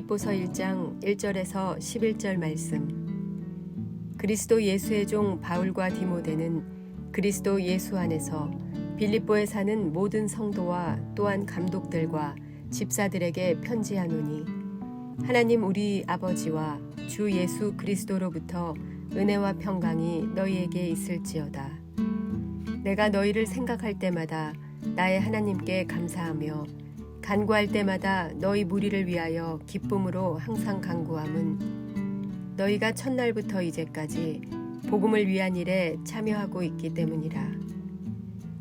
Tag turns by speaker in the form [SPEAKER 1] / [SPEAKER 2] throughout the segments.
[SPEAKER 1] 빌립보서 1장 1절에서 11절 말씀. 그리스도 예수의 종 바울과 디모데는 그리스도 예수 안에서 빌립보에 사는 모든 성도와 또한 감독들과 집사들에게 편지하노니, 하나님 우리 아버지와 주 예수 그리스도로부터 은혜와 평강이 너희에게 있을지어다. 내가 너희를 생각할 때마다 나의 하나님께 감사하며 간구할 때마다 너희 무리를 위하여 기쁨으로 항상 간구함은 너희가 첫날부터 이제까지 복음을 위한 일에 참여하고 있기 때문이라.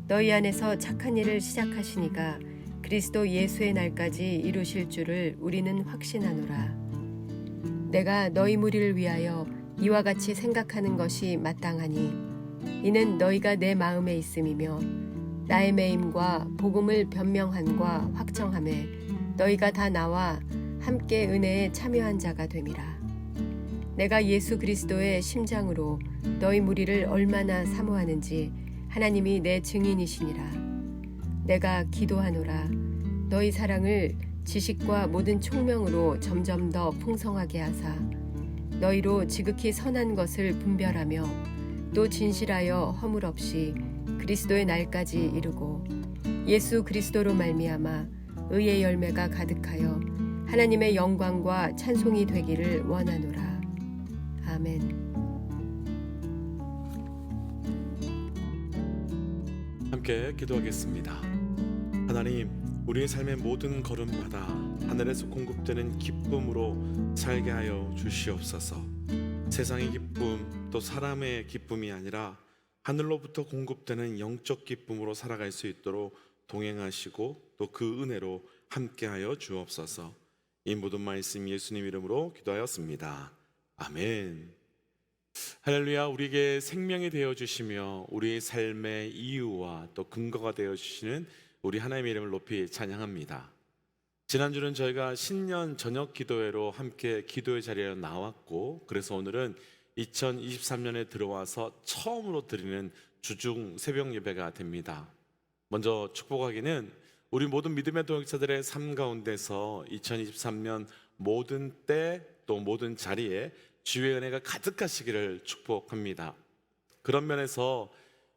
[SPEAKER 1] 너희 안에서 착한 일을 시작하시니가 그리스도 예수의 날까지 이루실 줄을 우리는 확신하노라. 내가 너희 무리를 위하여 이와 같이 생각하는 것이 마땅하니 이는 너희가 내 마음에 있음이며 나의 매임과 복음을 변명함과 확정함에 너희가 다 나와 함께 은혜에 참여한 자가 됨이라. 내가 예수 그리스도의 심장으로 너희 무리를 얼마나 사모하는지 하나님이 내 증인이시니라. 내가 기도하노라. 너희 사랑을 지식과 모든 총명으로 점점 더 풍성하게 하사 너희로 지극히 선한 것을 분별하며 또 진실하여 허물 없이 그리스도의 날까지 이루고 예수 그리스도로 말미암아 의의 열매가 가득하여 하나님의 영광과 찬송이 되기를 원하노라. 아멘.
[SPEAKER 2] 함께 기도하겠습니다. 하나님, 우리의 삶의 모든 걸음마다 하늘에서 공급되는 기쁨으로 살게 하여 주시옵소서. 세상의 기쁨 또 사람의 기쁨이 아니라 하늘로부터 공급되는 영적 기쁨으로 살아갈 수 있도록 동행하시고 또 그 은혜로 함께하여 주옵소서. 이 모든 말씀 예수님 이름으로 기도하였습니다. 아멘. 할렐루야. 우리에게 생명이 되어주시며 우리의 삶의 이유와 또 근거가 되어주시는 우리 하나님의 이름을 높이 찬양합니다. 지난주는 저희가 신년 저녁 기도회로 함께 기도의 자리에 나왔고, 그래서 오늘은 2023년에 들어와서 처음으로 드리는 주중 새벽 예배가 됩니다. 먼저 축복하기는 우리 모든 믿음의 동역자들의 삶 가운데서 2023년 모든 때 또 모든 자리에 주의 은혜가 가득하시기를 축복합니다. 그런 면에서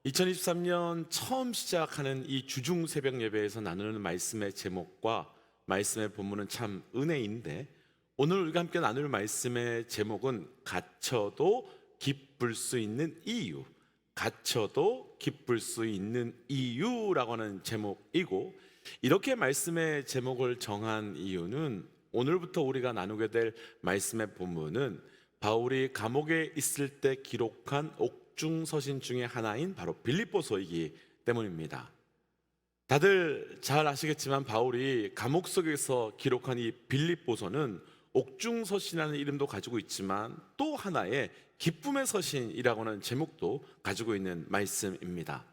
[SPEAKER 2] 2023년 처음 시작하는 이 주중 새벽 예배에서 나누는 말씀의 제목과 말씀의 본문은 참 은혜인데, 오늘 우리가 함께 나눌 말씀의 제목은 갇혀도 기쁠 수 있는 이유, 갇혀도 기쁠 수 있는 이유라고 하는 제목이고, 이렇게 말씀의 제목을 정한 이유는 오늘부터 우리가 나누게 될 말씀의 본문은 바울이 감옥에 있을 때 기록한 옥중서신 중에 하나인 바로 빌립보서이기 때문입니다. 다들 잘 아시겠지만 바울이 감옥 속에서 기록한 이 빌립보서는 옥중서신이라는 이름도 가지고 있지만 또 하나의 기쁨의 서신이라고 하는 제목도 가지고 있는 말씀입니다.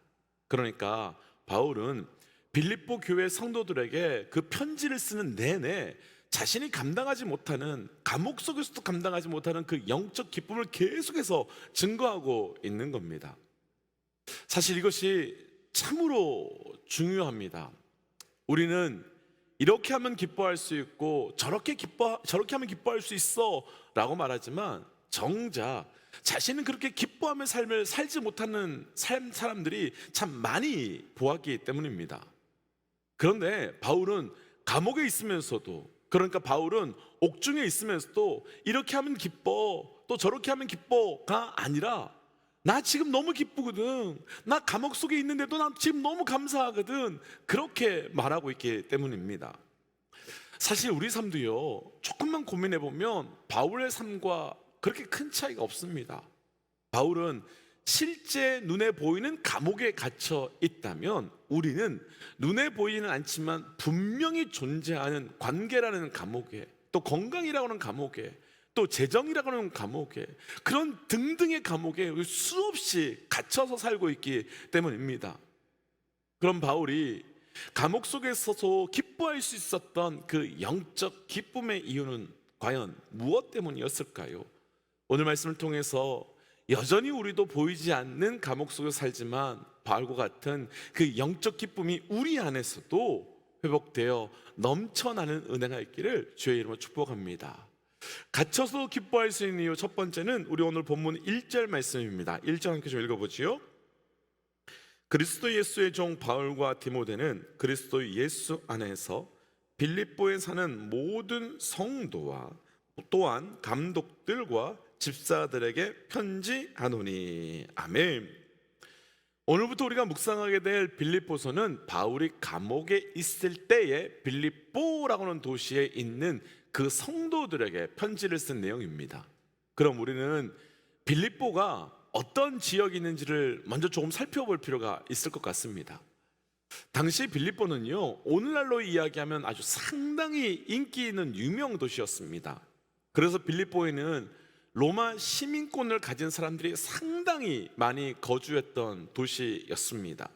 [SPEAKER 2] 그러니까 바울은 빌립보 교회 성도들에게 그 편지를 쓰는 내내 자신이 감당하지 못하는, 감옥 속에서도 감당하지 못하는 그 영적 기쁨을 계속해서 증거하고 있는 겁니다. 사실 이것이 참으로 중요합니다. 우리는 이렇게 하면 기뻐할 수 있고 저렇게 하면 기뻐할 수 있어 라고 말하지만, 정작 자신은 그렇게 기뻐하며 삶을 살지 못하는 사람들이 참 많이 보았기 때문입니다. 그런데 바울은 감옥에 있으면서도, 그러니까 바울은 옥중에 있으면서도 이렇게 하면 기뻐 또 저렇게 하면 기뻐가 아니라, 나 지금 너무 기쁘거든, 나 감옥 속에 있는데도 나 지금 너무 감사하거든, 그렇게 말하고 있기 때문입니다. 사실 우리 삶도요, 조금만 고민해보면 바울의 삶과 그렇게 큰 차이가 없습니다. 바울은 실제 눈에 보이는 감옥에 갇혀 있다면, 우리는 눈에 보이는 않지만 분명히 존재하는 관계라는 감옥에, 또 건강이라고 하는 감옥에, 또 재정이라고 하는 감옥에, 그런 등등의 감옥에 수없이 갇혀서 살고 있기 때문입니다. 그럼 바울이 감옥 속에서도 기뻐할 수 있었던 그 영적 기쁨의 이유는 과연 무엇 때문이었을까요? 오늘 말씀을 통해서 여전히 우리도 보이지 않는 감옥 속에 살지만 바울과 같은 그 영적 기쁨이 우리 안에서도 회복되어 넘쳐나는 은혜가 있기를 주의 이름으로 축복합니다. 갇혀서 기뻐할 수 있는 이유 첫 번째는 우리 오늘 본문 1절 말씀입니다. 1절 함께 좀 읽어보지요. 그리스도 예수의 종 바울과 디모데는 그리스도 예수 안에서 빌립보에 사는 모든 성도와 또한 감독들과 집사들에게 편지하노니. 아멘. 오늘부터 우리가 묵상하게 될 빌립보서는 바울이 감옥에 있을 때에 빌립보라고 하는 도시에 있는 그 성도들에게 편지를 쓴 내용입니다. 그럼 우리는 빌립보가 어떤 지역이 있는지를 먼저 조금 살펴볼 필요가 있을 것 같습니다. 당시 빌립보는요, 오늘날로 이야기하면 아주 상당히 인기 있는 유명 도시였습니다. 그래서 빌립보에는 로마 시민권을 가진 사람들이 상당히 많이 거주했던 도시였습니다.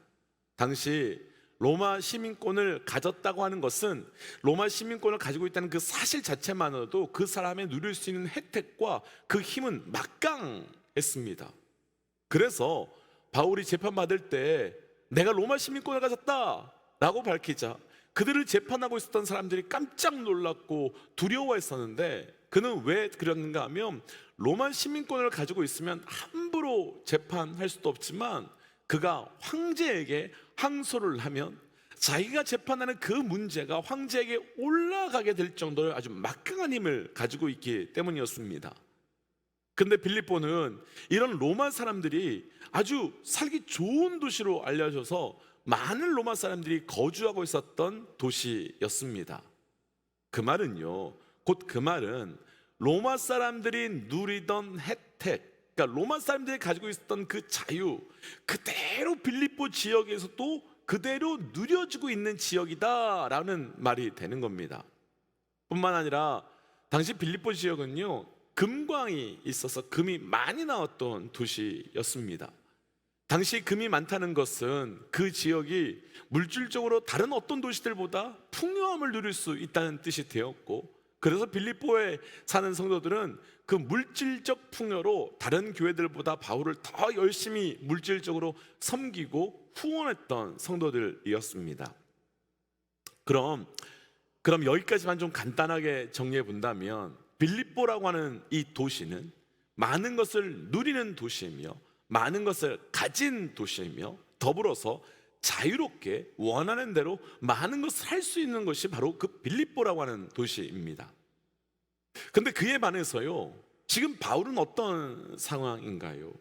[SPEAKER 2] 당시 로마 시민권을 가졌다고 하는 것은 로마 시민권을 가지고 있다는 그 사실 자체만으로도 그 사람의 누릴 수 있는 혜택과 그 힘은 막강했습니다. 그래서 바울이 재판받을 때 내가 로마 시민권을 가졌다 라고 밝히자 그들을 재판하고 있었던 사람들이 깜짝 놀랐고 두려워했었는데, 그는 왜 그랬는가 하면 로마 시민권을 가지고 있으면 함부로 재판할 수도 없지만 그가 황제에게 항소를 하면 자기가 재판하는 그 문제가 황제에게 올라가게 될 정도로 아주 막강한 힘을 가지고 있기 때문이었습니다. 근데 빌립보는 이런 로마 사람들이 아주 살기 좋은 도시로 알려져서 많은 로마 사람들이 거주하고 있었던 도시였습니다. 그 말은요, 곧 그 말은 로마 사람들이 누리던 혜택, 그러니까 로마 사람들이 가지고 있었던 그 자유, 그대로 빌립보 지역에서도 그대로 누려지고 있는 지역이다라는 말이 되는 겁니다. 뿐만 아니라 당시 빌립보 지역은요, 금광이 있어서 금이 많이 나왔던 도시였습니다. 당시 금이 많다는 것은 그 지역이 물질적으로 다른 어떤 도시들보다 풍요함을 누릴 수 있다는 뜻이 되었고, 그래서 빌립보에 사는 성도들은 그 물질적 풍요로 다른 교회들보다 바울을 더 열심히 물질적으로 섬기고 후원했던 성도들이었습니다. 그럼 여기까지만 좀 간단하게 정리해 본다면, 빌립보라고 하는 이 도시는 많은 것을 누리는 도시이며 많은 것을 가진 도시이며 더불어서 자유롭게 원하는 대로 많은 것을 할 수 있는 것이 바로 그 빌립보라고 하는 도시입니다. 근데 그에 반해서요, 지금 바울은 어떤 상황인가요?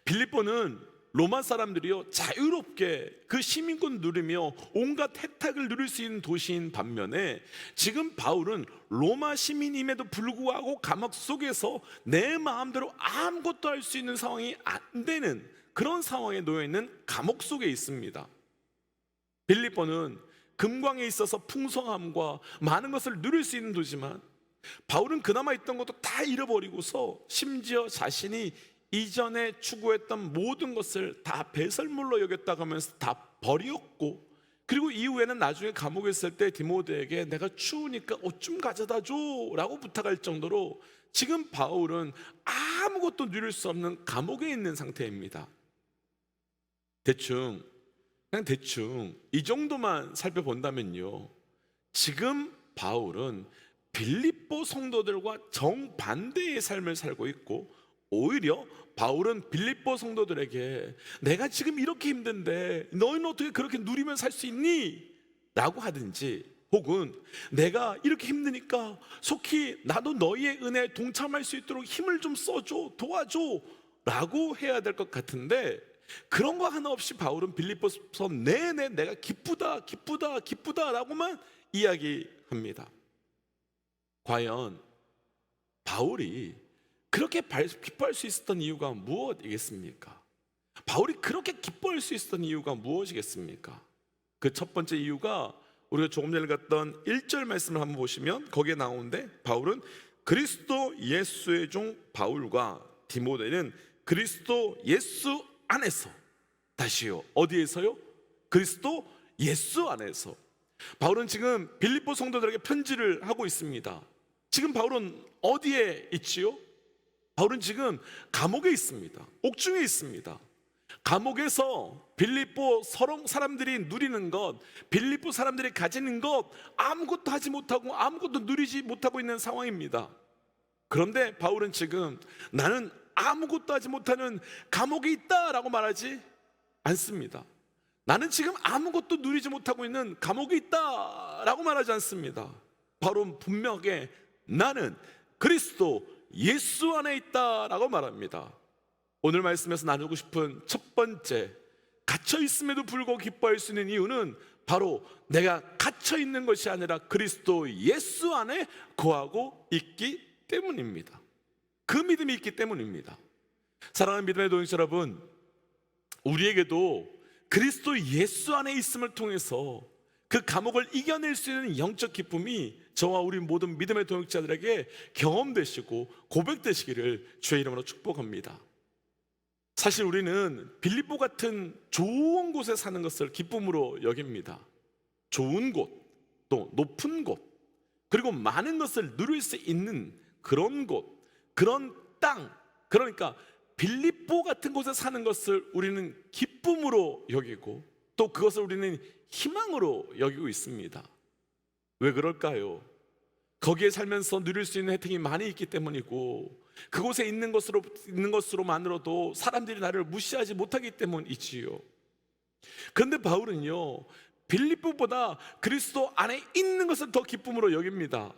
[SPEAKER 2] 빌립보는 로마 사람들이요, 자유롭게 그 시민권 누리며 온갖 혜택을 누릴 수 있는 도시인 반면에 지금 바울은 로마 시민임에도 불구하고 감옥 속에서 내 마음대로 아무것도 할 수 있는 상황이 안 되는 그런 상황에 놓여 있는 감옥 속에 있습니다. 빌립보는 금광에 있어서 풍성함과 많은 것을 누릴 수 있는 도시지만 바울은 그나마 있던 것도 다 잃어버리고서 심지어 자신이 이전에 추구했던 모든 것을 다 배설물로 여겼다고 하면서 다 버렸고, 그리고 이후에는 나중에 감옥에 있을 때 디모데에게 내가 추우니까 옷 좀 가져다 줘 라고 부탁할 정도로 지금 바울은 아무것도 누릴 수 없는 감옥에 있는 상태입니다. 대충 이 정도만 살펴본다면요, 지금 바울은 빌립보 성도들과 정반대의 삶을 살고 있고, 오히려 바울은 빌립보 성도들에게 내가 지금 이렇게 힘든데 너희는 어떻게 그렇게 누리면 살 수 있니? 라고 하든지, 혹은 내가 이렇게 힘드니까 속히 나도 너희의 은혜에 동참할 수 있도록 힘을 좀 써줘, 도와줘 라고 해야 될 것 같은데, 그런 거 하나 없이 바울은 빌립보서 내내 내가 기쁘다 라고만 이야기합니다. 과연 바울이 그렇게 기뻐할 수 있었던 이유가 무엇이겠습니까? 바울이 그렇게 기뻐할 수 있었던 이유가 무엇이겠습니까? 그 첫 번째 이유가 우리가 조금 전에 갔던 1절 말씀을 한번 보시면 거기에 나오는데, 바울은 그리스도 예수의 종 바울과 디모데는 그리스도 예수 안에서, 다시요, 어디에서요? 그리스도 예수 안에서. 바울은 지금 빌립보 성도들에게 편지를 하고 있습니다. 지금 바울은 어디에 있지요? 바울은 지금 감옥에 있습니다. 옥중에 있습니다. 감옥에서 빌립보 서론 사람들이 누리는 것, 빌립보 사람들이 가지는 것 아무것도 하지 못하고 아무것도 누리지 못하고 있는 상황입니다. 그런데 바울은 지금 나는 아무것도 하지 못하는 감옥에 있다라고 말하지 않습니다. 나는 지금 아무것도 누리지 못하고 있는 감옥에 있다라고 말하지 않습니다. 바울은 분명하게 나는 그리스도 예수 안에 있다라고 말합니다. 오늘 말씀에서 나누고 싶은 첫 번째, 갇혀 있음에도 불구하고 기뻐할 수 있는 이유는 바로 내가 갇혀 있는 것이 아니라 그리스도 예수 안에 거하고 있기 때문입니다. 그 믿음이 있기 때문입니다. 사랑하는 믿음의 동역자 여러분, 우리에게도 그리스도 예수 안에 있음을 통해서 그 감옥을 이겨낼 수 있는 영적 기쁨이 저와 우리 모든 믿음의 동역자들에게 경험되시고 고백되시기를 주의 이름으로 축복합니다. 사실 우리는 빌립보 같은 좋은 곳에 사는 것을 기쁨으로 여깁니다. 좋은 곳, 또 높은 곳, 그리고 많은 것을 누릴 수 있는 그런 곳, 그런 땅, 그러니까 빌립보 같은 곳에 사는 것을 우리는 기쁨으로 여기고 또 그것을 우리는 희망으로 여기고 있습니다. 왜 그럴까요? 거기에 살면서 누릴 수 있는 혜택이 많이 있기 때문이고 그곳에 있는 것으로만으로도 사람들이 나를 무시하지 못하기 때문이지요. 그런데 바울은요, 빌립보보다 그리스도 안에 있는 것을 더 기쁨으로 여깁니다.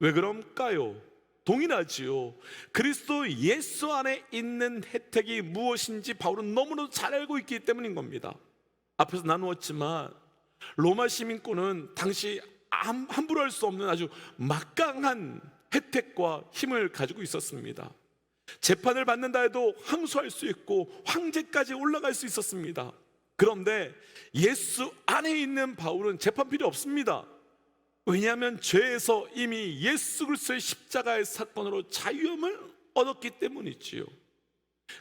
[SPEAKER 2] 왜 그럴까요? 동일하지요. 그리스도 예수 안에 있는 혜택이 무엇인지 바울은 너무나도 잘 알고 있기 때문인 겁니다. 앞에서 나누었지만 로마 시민권은 당시 함부로 할 수 없는 아주 막강한 혜택과 힘을 가지고 있었습니다. 재판을 받는다 해도 항소할 수 있고 황제까지 올라갈 수 있었습니다. 그런데 예수 안에 있는 바울은 재판 필요 없습니다. 왜냐하면 죄에서 이미 예수 그리스도의 십자가의 사건으로 자유함을 얻었기 때문이지요.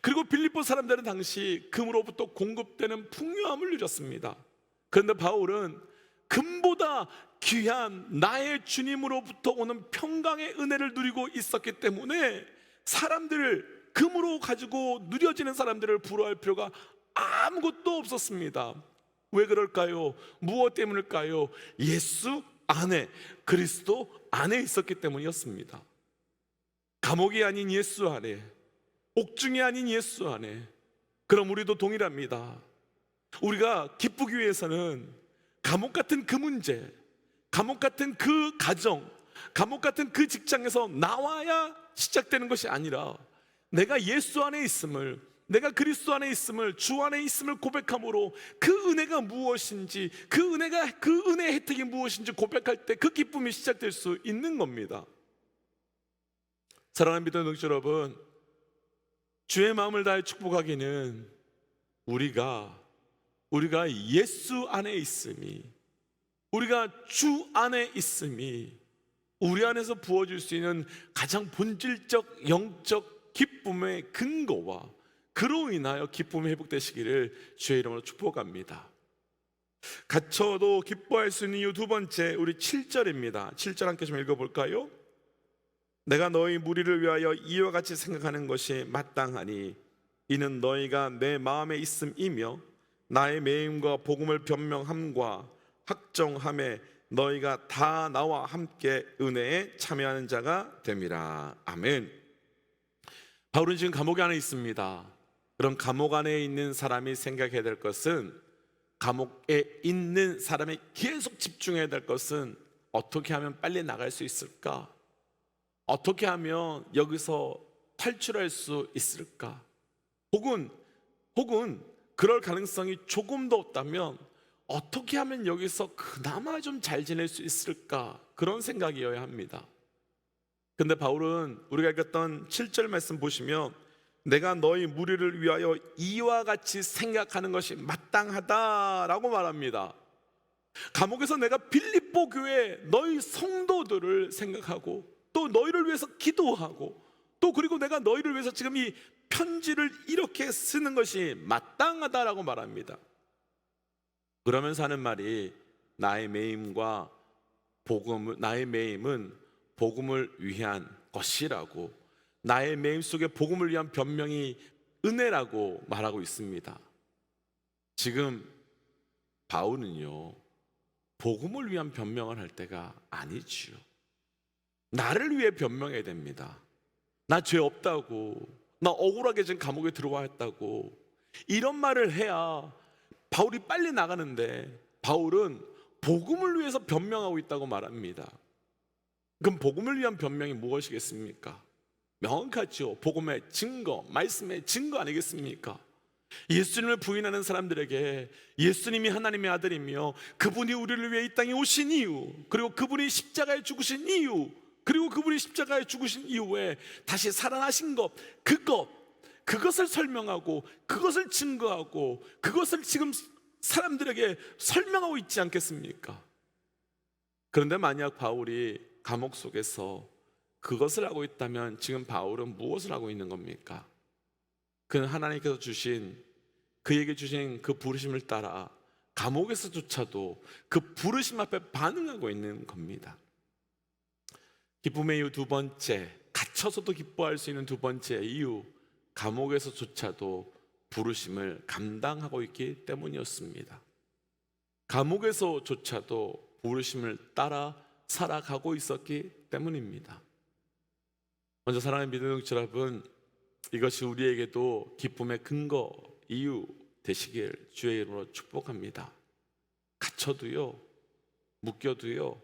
[SPEAKER 2] 그리고 빌립보 사람들은 당시 금으로부터 공급되는 풍요함을 누렸습니다. 그런데 바울은 금보다 귀한 나의 주님으로부터 오는 평강의 은혜를 누리고 있었기 때문에 사람들을 금으로 가지고 누려지는 사람들을 부러워할 필요가 아무것도 없었습니다. 왜 그럴까요? 무엇 때문일까요? 예수 안에, 그리스도 안에 있었기 때문이었습니다. 감옥이 아닌 예수 안에, 옥중이 아닌 예수 안에. 그럼 우리도 동일합니다. 우리가 기쁘기 위해서는 감옥 같은 그 문제, 감옥 같은 그 가정, 감옥 같은 그 직장에서 나와야 시작되는 것이 아니라 내가 예수 안에 있음을, 내가 그리스도 안에 있음을, 주 안에 있음을 고백함으로 그 은혜가 무엇인지, 그 은혜의 혜택이 무엇인지 고백할 때 그 기쁨이 시작될 수 있는 겁니다. 사랑하는 믿음의 동역자 여러분, 주의 마음을 다해 축복하기는 우리가 예수 안에 있음이, 우리가 주 안에 있음이 우리 안에서 부어질 수 있는 가장 본질적 영적 기쁨의 근거와 그로 인하여 기쁨이 회복되시기를 주의 이름으로 축복합니다. 갇혀도 기뻐할 수 있는 이유 두 번째, 우리 7절입니다. 7절 함께 좀 읽어볼까요? 내가 너희 무리를 위하여 이와 같이 생각하는 것이 마땅하니 이는 너희가 내 마음에 있음이며 나의 매임과 복음을 변명함과 확정함에 너희가 다 나와 함께 은혜에 참여하는 자가 됨이라. 아멘. 바울은 지금 감옥 안에 있습니다. 그럼 감옥 안에 있는 사람이 생각해야 될 것은, 감옥에 있는 사람이 계속 집중해야 될 것은 어떻게 하면 빨리 나갈 수 있을까? 어떻게 하면 여기서 탈출할 수 있을까? 혹은 그럴 가능성이 조금 더 없다면 어떻게 하면 여기서 그나마 좀 잘 지낼 수 있을까? 그런 생각이어야 합니다. 근데 바울은 우리가 읽었던 7절 말씀 보시면 내가 너희 무리를 위하여 이와 같이 생각하는 것이 마땅하다라고 말합니다. 감옥에서 내가 빌립보 교회 너희 성도들을 생각하고 또 너희를 위해서 기도하고 또 그리고 내가 너희를 위해서 지금 이 편지를 이렇게 쓰는 것이 마땅하다라고 말합니다. 그러면서 하는 말이 나의 매임은 복음을 위한 것이라고, 나의 매임 속에 복음을 위한 변명이 은혜라고 말하고 있습니다. 지금 바울은요, 복음을 위한 변명을 할 때가 아니지요. 나를 위해 변명해야 됩니다. 나 죄 없다고, 나 억울하게 지금 감옥에 들어와 있다고, 이런 말을 해야 바울이 빨리 나가는데, 바울은 복음을 위해서 변명하고 있다고 말합니다. 그럼 복음을 위한 변명이 무엇이겠습니까? 명확하죠. 복음의 증거, 말씀의 증거 아니겠습니까? 예수님을 부인하는 사람들에게 예수님이 하나님의 아들이며 그분이 우리를 위해 이 땅에 오신 이유, 그리고 그분이 십자가에 죽으신 이유, 그리고 그분이 십자가에 죽으신 이후에 다시 살아나신 것, 그것을 설명하고 그것을 증거하고 그것을 지금 사람들에게 설명하고 있지 않겠습니까? 그런데 만약 바울이 감옥 속에서 그것을 하고 있다면 지금 바울은 무엇을 하고 있는 겁니까? 그는 하나님께서 주신, 그에게 주신 그 부르심을 따라 감옥에서조차도 그 부르심 앞에 반응하고 있는 겁니다. 기쁨의 이유 두 번째, 갇혀서도 기뻐할 수 있는 두 번째 이유, 감옥에서조차도 부르심을 감당하고 있기 때문이었습니다. 감옥에서조차도 부르심을 따라 살아가고 있었기 때문입니다. 먼저 사랑하는 믿음의 동지 여러분, 이것이 우리에게도 기쁨의 근거, 이유 되시길 주의 이름으로 축복합니다. 갇혀도요, 묶여도요,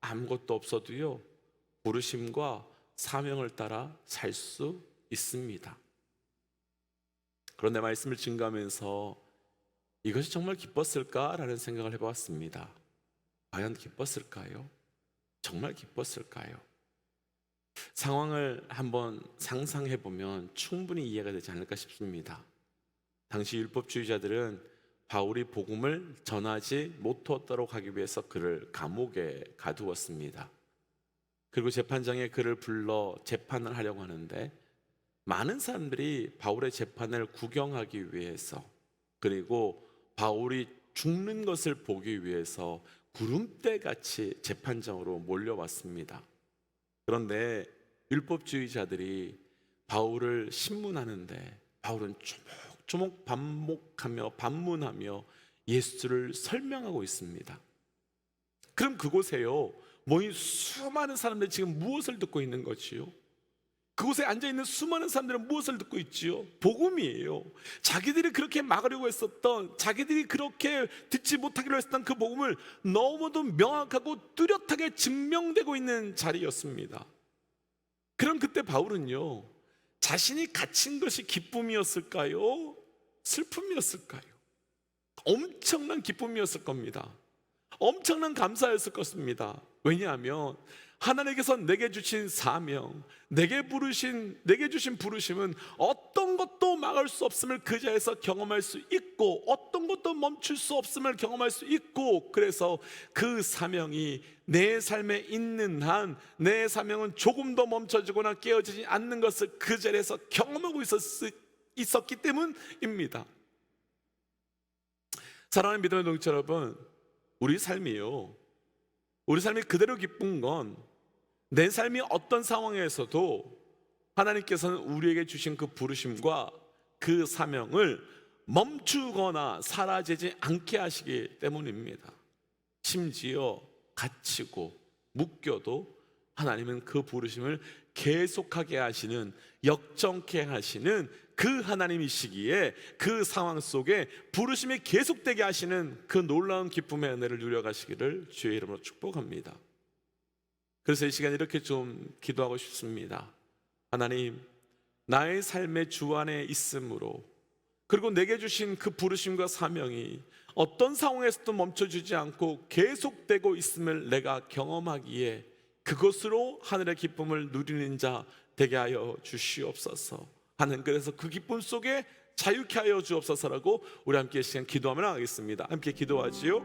[SPEAKER 2] 아무것도 없어도요, 부르심과 사명을 따라 살 수 있습니다. 그런데 말씀을 증거하면서 이것이 정말 기뻤을까라는 생각을 해보았습니다. 과연 기뻤을까요? 정말 기뻤을까요? 상황을 한번 상상해 보면 충분히 이해가 되지 않을까 싶습니다. 당시 율법주의자들은 바울이 복음을 전하지 못하도록 하기 위해서 그를 감옥에 가두었습니다. 그리고 재판장에 그를 불러 재판을 하려고 하는데, 많은 사람들이 바울의 재판을 구경하기 위해서, 그리고 바울이 죽는 것을 보기 위해서 구름대같이 재판장으로 몰려왔습니다. 그런데 율법주의자들이 바울을 신문하는데 바울은 조목조목 반문하며 예수를 설명하고 있습니다. 그럼 그곳에요, 모인 수많은 사람들이 지금 무엇을 듣고 있는 거지요? 그곳에 앉아있는 수많은 사람들은 무엇을 듣고 있지요? 복음이에요. 자기들이 그렇게 막으려고 했었던, 자기들이 그렇게 듣지 못하기로 했었던 그 복음을 너무도 명확하고 뚜렷하게 증명되고 있는 자리였습니다. 그럼 그때 바울은요, 자신이 갇힌 것이 기쁨이었을까요? 슬픔이었을까요? 엄청난 기쁨이었을 겁니다. 엄청난 감사였을 것입니다. 왜냐하면 하나님께서 내게 주신 사명, 내게 주신 부르심은 어떤 것도 막을 수 없음을 그 자리에서 경험할 수 있고, 어떤 것도 멈출 수 없음을 경험할 수 있고, 그래서 그 사명이 내 삶에 있는 한 내 사명은 조금도 멈춰지거나 깨어지지 않는 것을 그 자리에서 경험하고 있었기 때문입니다. 사랑하는 믿음의 동지 여러분, 우리 삶이 그대로 기쁜 건 내 삶이 어떤 상황에서도 하나님께서는 우리에게 주신 그 부르심과 그 사명을 멈추거나 사라지지 않게 하시기 때문입니다. 심지어 갇히고 묶여도 하나님은 그 부르심을 계속하게 하시는, 역정케 하시는 그 하나님이시기에 그 상황 속에 부르심이 계속되게 하시는 그 놀라운 기쁨의 은혜를 누려가시기를 주의 이름으로 축복합니다. 그래서 이 시간 이렇게 좀 기도하고 싶습니다. 하나님, 나의 삶의 주 안에 있음으로, 그리고 내게 주신 그 부르심과 사명이 어떤 상황에서도 멈춰주지 않고 계속되고 있음을 내가 경험하기에 그것으로 하늘의 기쁨을 누리는 자 되게 하여 주시옵소서. 하는, 그래서 그 기쁨 속에 자유케 하여 주옵소서라고 우리 함께 이 시간 기도하며 나가겠습니다. 함께 기도하지요.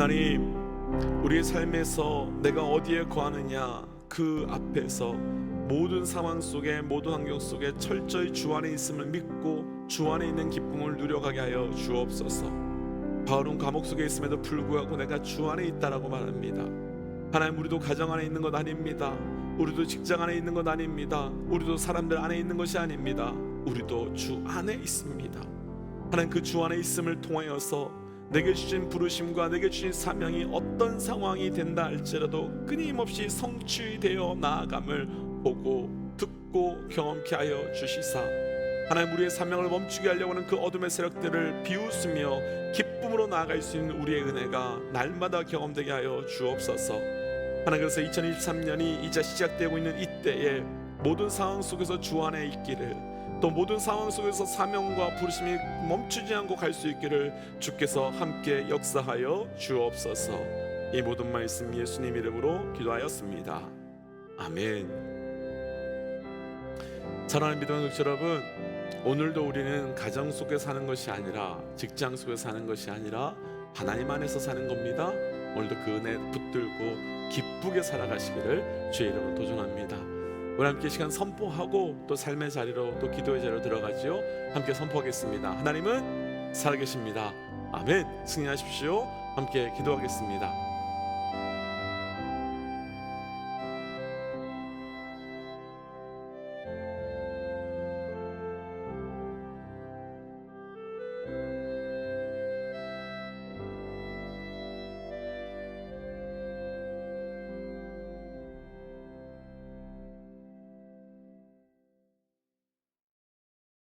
[SPEAKER 2] 하나님, 우리의 삶에서 내가 어디에 거하느냐, 그 앞에서 모든 상황 속에, 모든 환경 속에 철저히 주 안에 있음을 믿고 주 안에 있는 기쁨을 누려가게 하여 주옵소서. 바울은 감옥 속에 있음에도 불구하고 내가 주 안에 있다라고 말합니다. 하나님, 우리도 가정 안에 있는 것 아닙니다. 우리도 직장 안에 있는 것 아닙니다. 우리도 사람들 안에 있는 것이 아닙니다. 우리도 주 안에 있습니다. 하나님, 그 주 안에 있음을 통하여서 내게 주신 부르심과 내게 주신 사명이 어떤 상황이 된다 할지라도 끊임없이 성취되어 나아감을 보고 듣고 경험케 하여 주시사, 하나님, 우리의 사명을 멈추게 하려고 하는 그 어둠의 세력들을 비웃으며 기쁨으로 나아갈 수 있는 우리의 은혜가 날마다 경험되게 하여 주옵소서. 하나님, 그래서 2023년이 이제 시작되고 있는 이때에 모든 상황 속에서 주 안에 있기를, 또 모든 상황 속에서 사명과 부르심이 멈추지 않고 갈 수 있기를 주께서 함께 역사하여 주옵소서. 이 모든 말씀 예수님 이름으로 기도하였습니다. 아멘. 사랑하는 믿음의 독자 여러분, 오늘도 우리는 가정 속에 사는 것이 아니라, 직장 속에 사는 것이 아니라 하나님 안에서 사는 겁니다. 오늘도 그 은혜 붙들고 기쁘게 살아가시기를 주의 이름으로 도전합니다. 우리 함께 시간 선포하고 또 삶의 자리로, 또 기도의 자리로 들어가지요. 함께 선포하겠습니다. 하나님은 살아계십니다. 아멘. 승리하십시오. 함께 기도하겠습니다.